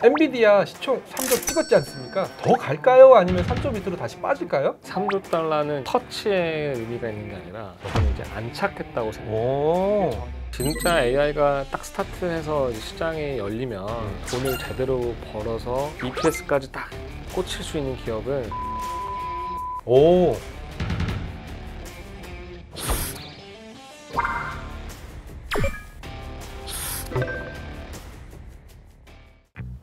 엔비디아 시총 3조 찍었지 않습니까? 더 갈까요? 아니면 3조 밑으로 다시 빠질까요? 3조 달러는 터치의 의미가 있는 게 아니라 저는 이제 안착했다고 생각해요. 오. 진짜 AI가 딱 스타트해서 시장이 열리면 돈을 제대로 벌어서 EPS까지 딱 꽂힐 수 있는 기업은 오.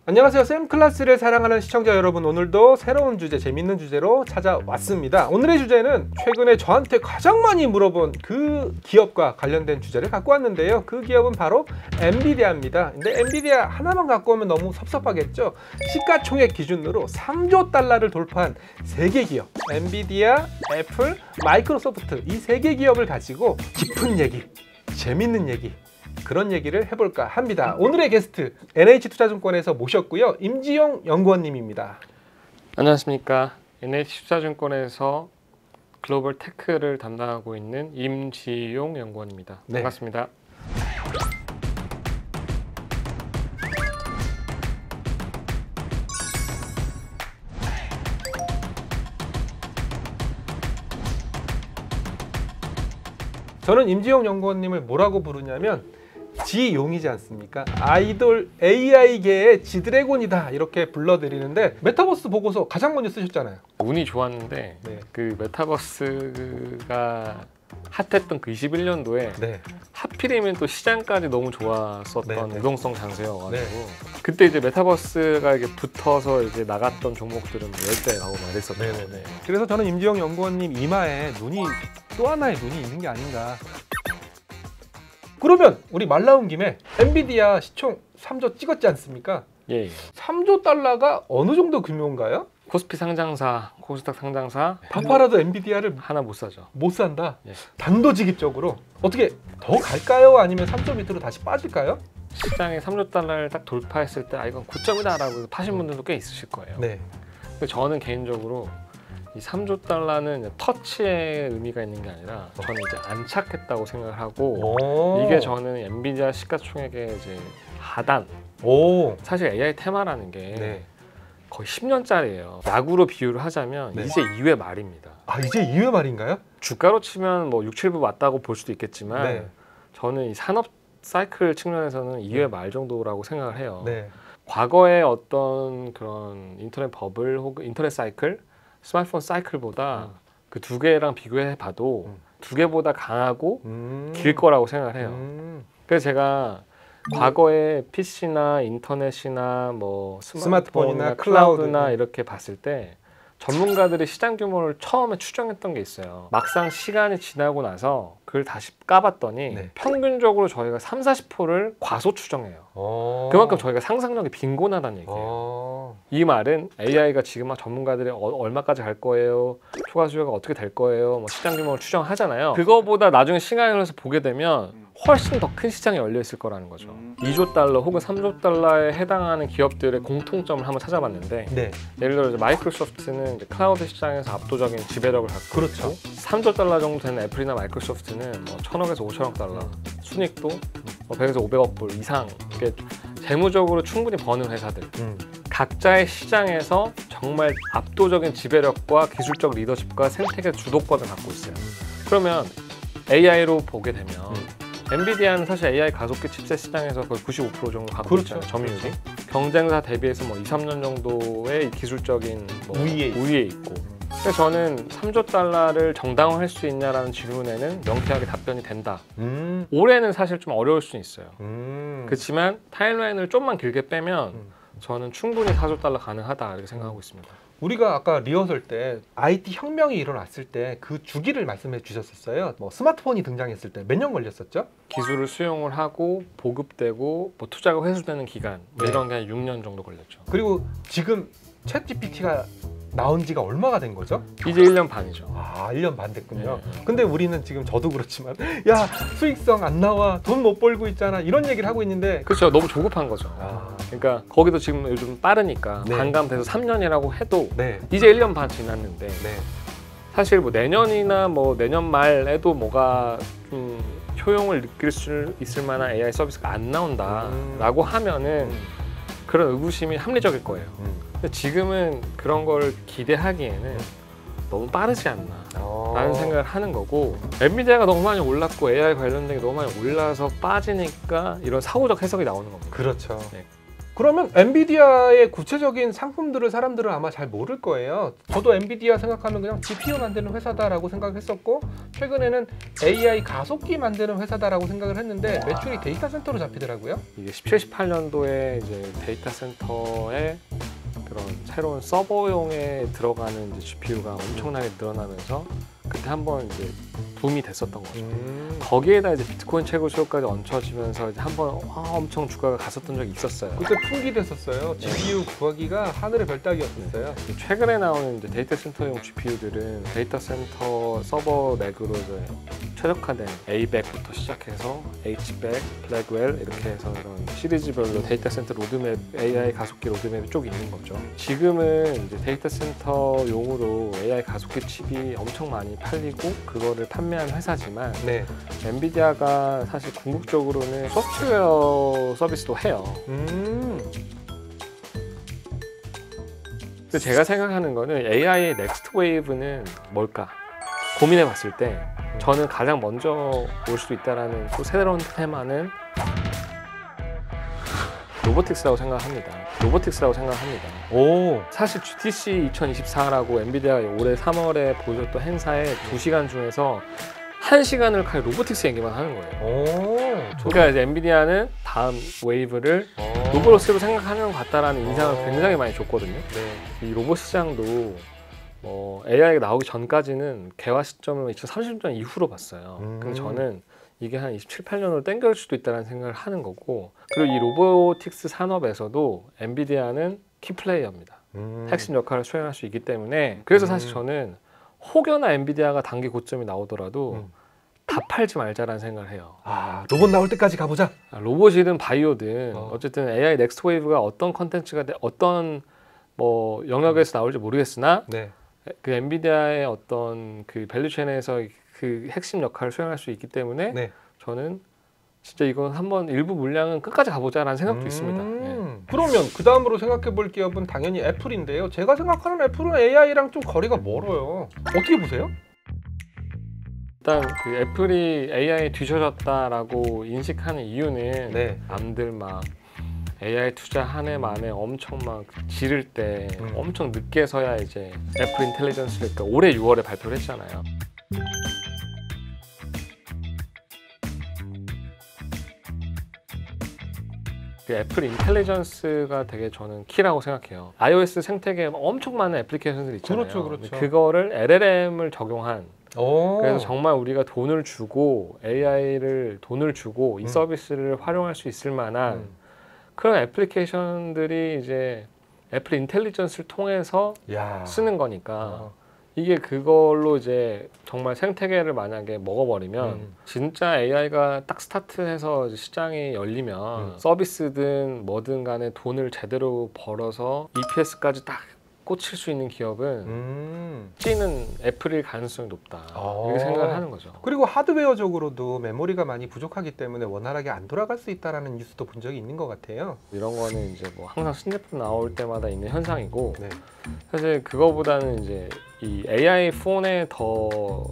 안녕하세요. 쌤클라스를 사랑하는 시청자 여러분, 오늘도 새로운 주제, 재밌는 주제로 찾아왔습니다. 오늘의 주제는 최근에 저한테 가장 많이 물어본 그 기업과 관련된 주제를 갖고 왔는데요. 그 기업은 바로 엔비디아입니다. 근데 엔비디아 하나만 갖고 오면 너무 섭섭하겠죠. 시가총액 기준으로 3조 달러를 돌파한 3개 기업, 엔비디아, 애플, 마이크로소프트, 이 3개 기업을 가지고 깊은 얘기, 재밌는 얘기, 그런 얘기를 해볼까 합니다. 오늘의 게스트 NH투자증권에서 모셨고요. 임지용 연구원님입니다. 안녕하십니까. NH투자증권에서 글로벌 테크를 담당하고 있는 임지용 연구원입니다. 네. 반갑습니다. 저는 임지용 연구원님을 뭐라고 부르냐면 지용이지 않습니까? 아이돌 AI계의 지드래곤이다, 이렇게 불러드리는데 메타버스 보고서 가장 먼저 쓰셨잖아요. 운이 좋았는데 네. 그 메타버스가 핫했던 그 21년도에 네. 하필이면 또 시장까지 너무 좋았었던 네, 네. 유동성 장세여가지고 네. 그때 이제 메타버스가 이렇게 붙어서 이제 나갔던 종목들은 10배 나오고 막 이랬었죠. 네네네. 그래서 저는 임지용 연구원님 이마에 눈이, 또 하나의 눈이 있는 게 아닌가. 그러면 우리 말 나온 김에 엔비디아 시총 3조 찍었지 않습니까? 예. 3조 달러가 어느 정도 규모인가요? 코스피 상장사, 코스닥 상장사 다 팔아도 엔비디아를 하나 못 사죠. 못 산다. 예. 단도직입적으로. 어떻게 더 갈까요? 아니면 3조 밑으로 다시 빠질까요? 시장에 3조 달러를 딱 돌파했을 때 이건 고점이다 라고 파신 분들도 꽤 있으실 거예요. 네. 근데 저는 개인적으로 이 3조 달러는 터치의 의미가 있는 게 아니라 저는 이제 안착했다고 생각을 하고 오. 이게 저는 엔비디아 시가총액의 이제 하단, 오. 사실 AI 테마라는 게 네. 거의 10년짜리예요. 야구로 비유를 하자면 네. 이제 2회 말입니다. 아, 이제 2회 말인가요? 주가로 치면 뭐 6, 7부 맞다고 볼 수도 있겠지만 네. 저는 이 산업 사이클 측면에서는 2회 말 정도라고 생각을 해요. 네. 과거의 어떤 그런 인터넷 버블 혹은 인터넷 사이클, 스마트폰 사이클보다 그 두 개랑 비교해 봐도 두 개보다 강하고 길 거라고 생각을 해요. 그래서 제가 과거에 PC나 인터넷이나 뭐 스마트폰이나 클라우드나 이렇게 봤을 때 전문가들이 시장 규모를 처음에 추정했던 게 있어요. 막상 시간이 지나고 나서 그걸 다시 까봤더니 네. 평균적으로 저희가 3, 40%를 과소 추정해요. 오. 그만큼 저희가 상상력이 빈곤하다는 얘기예요. 오. 이 말은 AI가 지금 막 전문가들이 얼마까지 갈 거예요, 초과 수요가 어떻게 될 거예요, 뭐 시장 규모를 추정하잖아요. 그거보다 나중에 시간이 흘러서 보게 되면 훨씬 더 큰 시장이 열려 있을 거라는 거죠. 2조 달러 혹은 3조 달러에 해당하는 기업들의 공통점을 한번 찾아봤는데 네. 예를 들어 이제 마이크로소프트는 이제 클라우드 시장에서 압도적인 지배력을 갖고 그렇죠. 있고 3조 달러 정도 되는 애플이나 마이크로소프트는 뭐 1,000억에서 5천억 달러, 순이익도 뭐 100에서 500억 불 이상, 이게 재무적으로 충분히 버는 회사들. 각자의 시장에서 정말 압도적인 지배력과 기술적 리더십과 생태계 주도권을 갖고 있어요. 그러면 AI로 보게 되면 엔비디아는 사실 AI 가속기 칩셋 시장에서 거의 95% 정도 갖고 그렇죠. 있잖아요. 점유율이. 경쟁사 대비해서 뭐 2, 3년 정도의 기술적인 뭐 우위에 있고. 그래서 저는 3조 달러를 정당화할 수 있냐라는 질문에는 명쾌하게 답변이 된다. 올해는 사실 좀 어려울 수 있어요. 그렇지만 타임라인을 좀만 길게 빼면 저는 충분히 4조 달러 가능하다 이렇게 생각하고 있습니다. 우리가 아까 리허설 때 IT 혁명이 일어났을 때 그 주기를 말씀해 주셨었어요. 뭐 스마트폰이 등장했을 때 몇 년 걸렸었죠? 기술을 수용을 하고 보급되고 뭐 투자가 회수되는 기간 뭐 이런 게 한 6년 정도 걸렸죠. 그리고 지금 챗 GPT가 나온 지가 얼마가 된 거죠? 이제 1년 반이죠. 아, 1년 반 됐군요. 네. 근데 우리는 지금, 저도 그렇지만 야, 수익성 안 나와, 돈 못 벌고 있잖아, 이런 얘기를 하고 있는데 그렇죠. 너무 조급한 거죠. 그러니까 거기도 지금 요즘 빠르니까 네. 반감돼서 3년이라고 해도 네. 이제 1년 반 지났는데 네. 사실 뭐 내년이나 뭐 내년 말에도 뭐가 좀 효용을 느낄 수 있을 만한 AI 서비스가 안 나온다라고 하면은 그런 의구심이 합리적일 거예요. 근데 지금은 그런 걸 기대하기에는 너무 빠르지 않나 라는 생각을 하는 거고, 엔비디아가 너무 많이 올랐고 AI 관련된 게 너무 많이 올라서 빠지니까 이런 사고적 해석이 나오는 겁니다. 그렇죠. 네. 그러면 엔비디아의 구체적인 상품들을 사람들은 아마 잘 모를 거예요. 저도 엔비디아 생각하면 그냥 GPU 만드는 회사다라고 생각했었고, 최근에는 AI 가속기 만드는 회사다라고 생각을 했는데 매출이 데이터 센터로 잡히더라고요. 이게 17, 18년도에 이제 데이터 센터에 그런 새로운 서버용에 들어가는 이제 GPU가 엄청나게 늘어나면서 그때 한번 이제 붐이 됐었던 거죠. 거기에다 이제 비트코인 최고 수요까지 얹혀지면서 이제 한번 엄청 주가가 갔었던 적이 있었어요. 그때 풍기됐었어요. GPU 구하기가 하늘의 별 따기였어요. 최근에 나오는 이제 데이터 센터용 GPU들은 데이터 센터 서버 렉으로 이제 최적화된 A백부터 시작해서 H백, 블랙웰 이렇게 해서 이런 시리즈별로 데이터 센터 로드맵, AI 가속기 로드맵이 쭉 있는 거죠. 지금은 이제 데이터 센터용으로 AI 가속기 칩이 엄청 많이 팔리고 그거를 판매하는 회사지만 네. 엔비디아가 사실 궁극적으로는 소프트웨어 서비스도 해요. 근데 제가 생각하는 거는 AI의 넥스트 웨이브는 뭘까 고민해 봤을 때 저는 가장 먼저 올 수도 있다라는 또 새로운 테마는 로보틱스라고 생각합니다. 오. 사실 GTC 2024라고 엔비디아가 올해 3월에 보여줬던 행사에 2시간 중에서 1시간을 칼 로보틱스 얘기만 하는 거예요. 오. 그러니까 이제 엔비디아는 다음 웨이브를 로봇으로 생각하는 것 같다라는 인상을 굉장히 많이 줬거든요. 네. 이 로봇 시장도 AI가 나오기 전까지는 개화 시점을 2030년 이후로 봤어요. 근데 저는 이게 한 27, 8년으로 땡겨올 수도 있다는 생각을 하는 거고, 그리고 이 로보틱스 산업에서도 엔비디아는 키플레이어입니다. 핵심 역할을 수행할 수 있기 때문에, 그래서 사실 저는 혹여나 엔비디아가 단기 고점이 나오더라도 다 팔지 말자라는 생각을 해요. 아, 로봇 나올 때까지 가보자. 로봇이든 바이오든 어쨌든 AI 넥스트 웨이브가 어떤 컨텐츠가 어떤 뭐 영역에서 나올지 모르겠으나 네. 그 엔비디아의 어떤 그 밸류체인에서 그 핵심 역할을 수행할 수 있기 때문에 네. 저는 진짜 이건 한번 일부 물량은 끝까지 가보자라는 생각도 있습니다. 그러면 그 다음으로 생각해 볼 기업은 당연히 애플인데요. 제가 생각하는 애플은 AI랑 좀 거리가 멀어요. 어떻게 보세요? 일단 그 애플이 AI에 뒤처졌다라고 인식하는 이유는 네. 남들 막 AI 투자 한 해 만에 엄청 막 지를 때 엄청 늦게서야 이제 애플 인텔리전스를 그러니까 올해 6월에 발표를 했잖아요. 그 애플 인텔리전스가 되게 저는 키라고 생각해요. iOS 생태계에 엄청 많은 애플리케이션들이 있잖아요. 그렇죠. 그거를 LLM을 적용한, 오. 그래서 정말 우리가 돈을 주고 AI를 돈을 주고 이 서비스를 활용할 수 있을 만한 그런 애플리케이션들이 이제 애플 인텔리전스를 통해서 야. 쓰는 거니까 이게 그걸로 이제 정말 생태계를 만약에 먹어버리면 진짜 AI가 딱 스타트해서 시장이 열리면 서비스든 뭐든 간에 돈을 제대로 벌어서 EPS까지 딱 꽂힐 수 있는 기업은 찌는 애플일 가능성이 높다 이렇게 생각을 하는 거죠. 그리고 하드웨어적으로도 메모리가 많이 부족하기 때문에 원활하게 안 돌아갈 수 있다는 뉴스도 본 적이 있는 것 같아요. 이런 거는 이제 뭐 항상 신제품 나올 때마다 있는 현상이고 네. 사실 그거보다는 이제 이 AI 폰에 더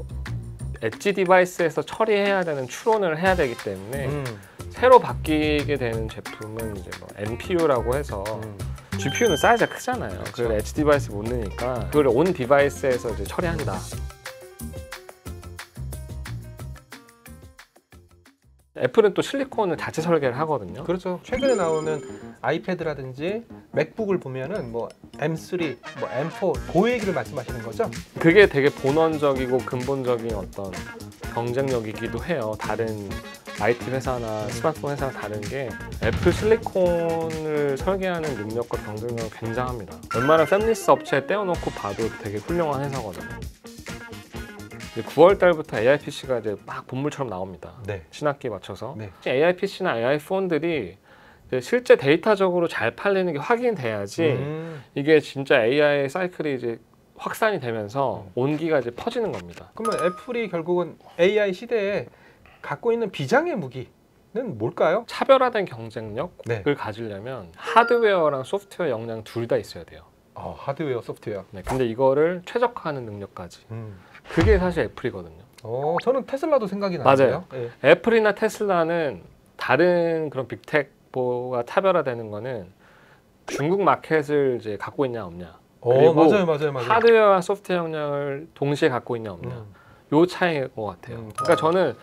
엣지 디바이스에서 처리해야 되는 추론을 해야 되기 때문에 새로 바뀌게 되는 제품은 이제 뭐 NPU라고 해서 GPU는 사이즈가 크잖아요. 그렇죠. 그걸 엣지 디바이스 못 넣으니까 그걸 온 디바이스에서 이제 처리한다. 애플은 또 실리콘을 자체 설계를 하거든요. 그렇죠. 최근에 나오는 아이패드라든지 맥북을 보면은 뭐 M3, 뭐 M4 그 얘기를 말씀하시는 거죠? 그게 되게 본원적이고 근본적인 어떤 경쟁력이기도 해요. 다른 IT 회사나 스마트폰 회사랑 다른 게 애플 실리콘을 설계하는 능력과 경쟁력은 굉장합니다. 웬만한 팹리스 업체에 떼어놓고 봐도 되게 훌륭한 회사거든요. 9월 달부터 AI PC가 이제 막 본물처럼 나옵니다. 네. 신학기에 맞춰서. 네. AI PC나 AI 폰들이 실제 데이터적으로 잘 팔리는 게 확인돼야지 이게 진짜 AI 사이클이 이제 확산이 되면서 온기가 이제 퍼지는 겁니다. 그러면 애플이 결국은 AI 시대에 갖고 있는 비장의 무기, 뭘까요? 차별화된 경쟁력을 네. 가지려면 하드웨어랑 소프트웨어 역량 둘 다 있어야 돼요. 하드웨어, 소프트웨어. 네, 근데 이거를 최적화하는 능력까지. 그게 사실 애플이거든요. 저는 테슬라도 생각이 나는데요. 맞아요. 애플이나 테슬라는 다른 그런 빅테크가 차별화되는 거는 중국 마켓을 이제 갖고 있냐 없냐. 그리고 맞아요. 하드웨어와 소프트웨어 역량을 동시에 갖고 있냐 없냐. 요 차이인 것 같아요. 그러니까 저는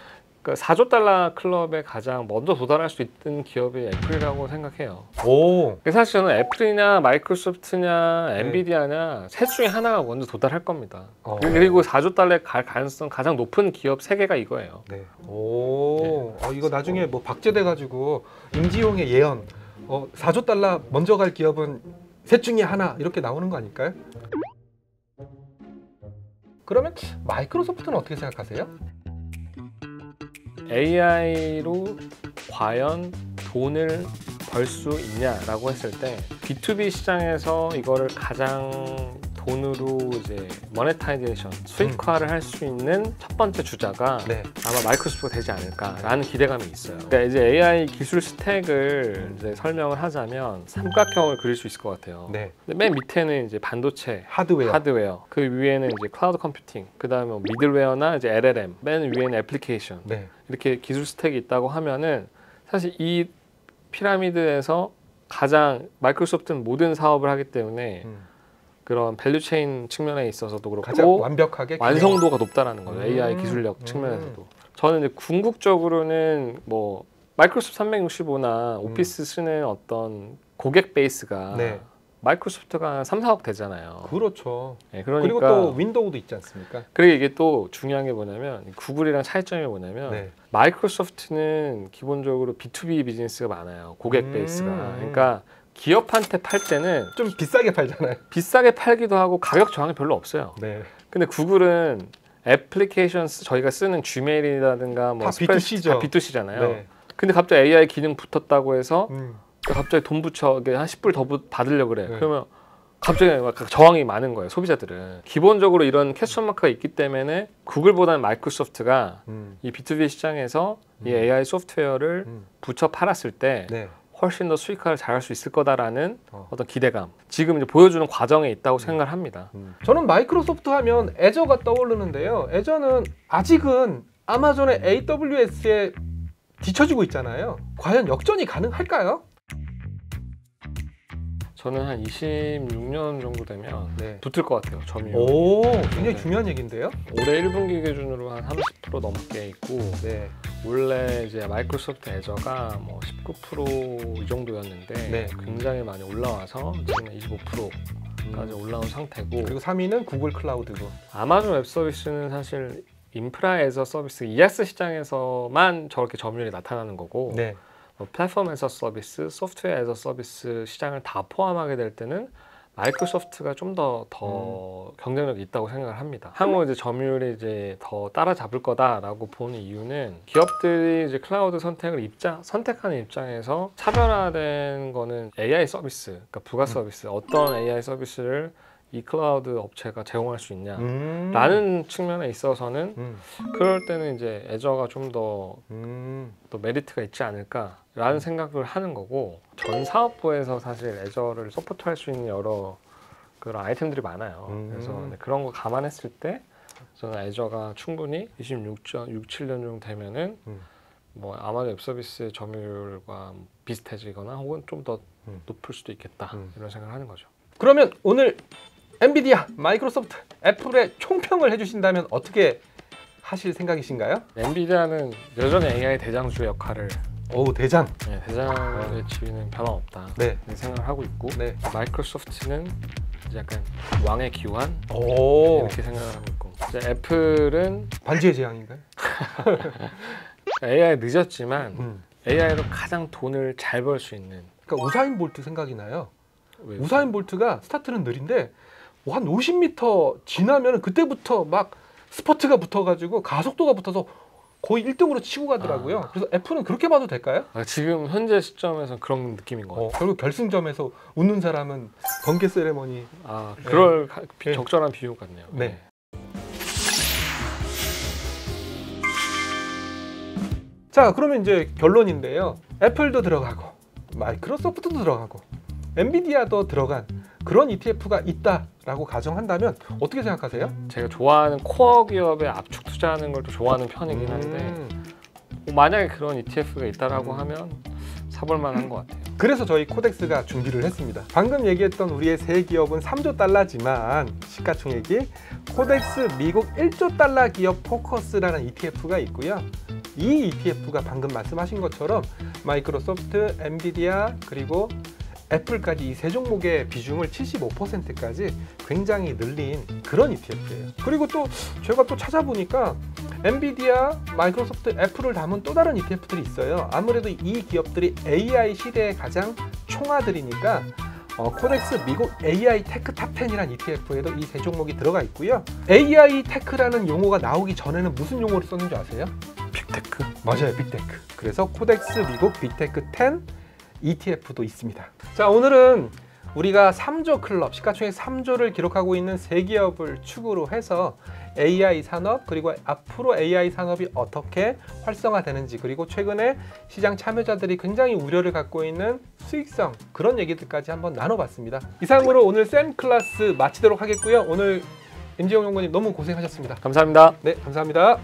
그 4조 달러 클럽에 가장 먼저 도달할 수 있는 기업이 애플이라고 생각해요. 사실 저는 애플이냐 마이크로소프트냐 엔비디아냐 셋 중에 하나가 먼저 도달할 겁니다. 그리고 4조 달러에 갈 가능성 가장 높은 기업 3개가 이거예요. 네. 이거 나중에 뭐 박제돼 가지고 임지용의 예언 4조 달러 먼저 갈 기업은 셋 중에 하나 이렇게 나오는 거 아닐까요? 그러면 마이크로소프트는 어떻게 생각하세요? AI로 과연 돈을 벌 수 있냐라고 했을 때 B2B 시장에서 이거를 가장 돈으로 이제 모네타이제이션, 수익화를 할 수 있는 첫 번째 주자가 아마 마이크로소프트가 되지 않을까라는 기대감이 있어요. 그러니까 이제 AI 기술 스택을 이제 설명을 하자면 삼각형을 그릴 수 있을 것 같아요. 근데 맨 밑에는 이제 반도체, 하드웨어, 그 위에는 이제 클라우드 컴퓨팅, 그 다음에 뭐 미들웨어나 이제 LLM, 맨 위에는 애플리케이션. 이렇게 기술 스택이 있다고 하면은 사실 이 피라미드에서 가장 마이크로소프트는 모든 사업을 하기 때문에 그런 밸류체인 측면에 있어서도 그렇고 가장 완벽하게 완성도가 높다라는 거죠. AI 기술력 측면에서도. 저는 이제 궁극적으로는 뭐 마이크로소프트 365나 오피스 쓰는 어떤 고객 베이스가 마이크로소프트가 3, 4억 되잖아요. 그렇죠. 네, 그러니까 그리고 또 윈도우도 있지 않습니까? 그리고 이게 또 중요한 게 뭐냐면 구글이랑 차이점이 뭐냐면 마이크로소프트는 기본적으로 B2B 비즈니스가 많아요. 고객 베이스가. 그러니까 기업한테 팔 때는 좀 비싸게 팔잖아요. 비싸게 팔기도 하고 가격 저항이 별로 없어요. 근데 구글은 애플리케이션 저희가 쓰는 지메일이라든가 뭐 다 B2C죠. 다 B2C잖아요. 근데 갑자기 AI 기능 붙었다고 해서 갑자기 돈 붙여 한 10불 더 받으려고 그래. 그러면 갑자기 막 저항이 많은 거예요. 소비자들은. 기본적으로 이런 캐스천 마크가 있기 때문에 구글보다는 마이크로소프트가 이 B2B 시장에서 이 AI 소프트웨어를 붙여 팔았을 때 훨씬 더 수익화를 잘할 수 있을 거다라는 어떤 기대감. 지금 이제 보여주는 과정에 있다고 생각을 합니다. 저는 마이크로소프트 하면 애저가 떠오르는데요. 애저는 아직은 아마존의 AWS에 뒤처지고 있잖아요. 과연 역전이 가능할까요? 저는 한 26년 정도 되면 붙을 것 같아요. 점유율. 굉장히 중요한 얘기인데요. 올해 1분기 기준으로 한 30% 넘게 있고 원래 이제 마이크로소프트 애저가 뭐 19% 이 정도였는데 굉장히 많이 올라와서 지금 25%까지 올라온 상태고 그리고 3위는 구글 클라우드고 아마존 웹 서비스는 사실 인프라 애저 서비스 ES 시장에서만 저렇게 점유율이 나타나는 거고 플랫폼 애저 서비스, 소프트웨어 애저 서비스 시장을 다 포함하게 될 때는 마이크로소프트가 좀 더 경쟁력이 있다고 생각을 합니다. 향후 이제 점유율이 이제 더 따라잡을 거다라고 보는 이유는 기업들이 이제 클라우드 선택하는 입장에서 차별화된 거는 AI 서비스, 그러니까 부가 서비스, 어떤 AI 서비스를 이 클라우드 업체가 제공할 수 있냐라는 측면에 있어서는 그럴 때는 이제 애저가 좀 더 메리트가 있지 않을까라는 생각을 하는 거고 전 사업부에서 사실 애저를 서포트할 수 있는 여러 그런 아이템들이 많아요. 그래서 그런 거 감안했을 때 저는 애저가 충분히 26, 7년 정도 되면은 뭐 아마존 웹 서비스 점유율과 비슷해지거나 혹은 좀 더 높을 수도 있겠다 이런 생각을 하는 거죠. 그러면 오늘 엔비디아, 마이크로소프트, 애플의 총평을 해주신다면 어떻게 하실 생각이신가요? 엔비디아는 여전히 AI 대장주의 역할을 대장. 대장의 지위는 변함없다 이렇게 생각을 하고 있고 마이크로소프트는 이제 약간 왕의 기환 이렇게 생각을 하고 있고 이제 애플은 반지의 제왕인가요? AI 늦었지만 AI로 가장 돈을 잘 벌 수 있는 그러니까 우사인 볼트 생각이 나요. 우사인 볼트가 스타트는 느린데 한 50m 지나면 그때부터 막 스퍼트가 붙어가지고 가속도가 붙어서 거의 1등으로 치고 가더라고요. 그래서 애플은 그렇게 봐도 될까요? 지금 현재 시점에서 그런 느낌인 것 같아요. 결국 결승점에서 웃는 사람은 번개 세레머니. 그럴 적절한 비유 같네요. 자, 그러면 이제 결론인데요. 애플도 들어가고 마이크로소프트도 들어가고 엔비디아도 들어간 그런 ETF가 있다라고 가정한다면 어떻게 생각하세요? 제가 좋아하는 코어 기업에 압축 투자하는 걸 또 좋아하는 편이긴 한데 만약에 그런 ETF가 있다라고 하면 사볼 만한 것 같아요. 그래서 저희 코덱스가 준비를 했습니다. 방금 얘기했던 우리의 세 기업은 3조 달러지만 시가총액이 코덱스 미국 1조 달러 기업 포커스라는 ETF가 있고요. 이 ETF가 방금 말씀하신 것처럼 마이크로소프트, 엔비디아 그리고 애플까지 이 세 종목의 비중을 75%까지 굉장히 늘린 그런 ETF예요. 그리고 또 제가 또 찾아보니까 엔비디아, 마이크로소프트, 애플을 담은 또 다른 ETF들이 있어요. 아무래도 이 기업들이 AI 시대의 가장 총아들이니까 코덱스 미국 AI 테크 탑10이라는 ETF에도 이 세 종목이 들어가 있고요. AI 테크라는 용어가 나오기 전에는 무슨 용어를 썼는지 아세요? 빅테크? 맞아요, 빅테크. 그래서 코덱스 미국 빅테크 10 ETF도 있습니다. 자, 오늘은 우리가 3조 클럽, 시가총액 3조를 기록하고 있는 세 기업을 축으로 해서 AI 산업 그리고 앞으로 AI 산업이 어떻게 활성화되는지 그리고 최근에 시장 참여자들이 굉장히 우려를 갖고 있는 수익성 그런 얘기들까지 한번 나눠봤습니다. 이상으로 오늘 쌤 클래스 마치도록 하겠고요. 오늘 임지영 연구원님 너무 고생하셨습니다. 감사합니다. 네, 감사합니다.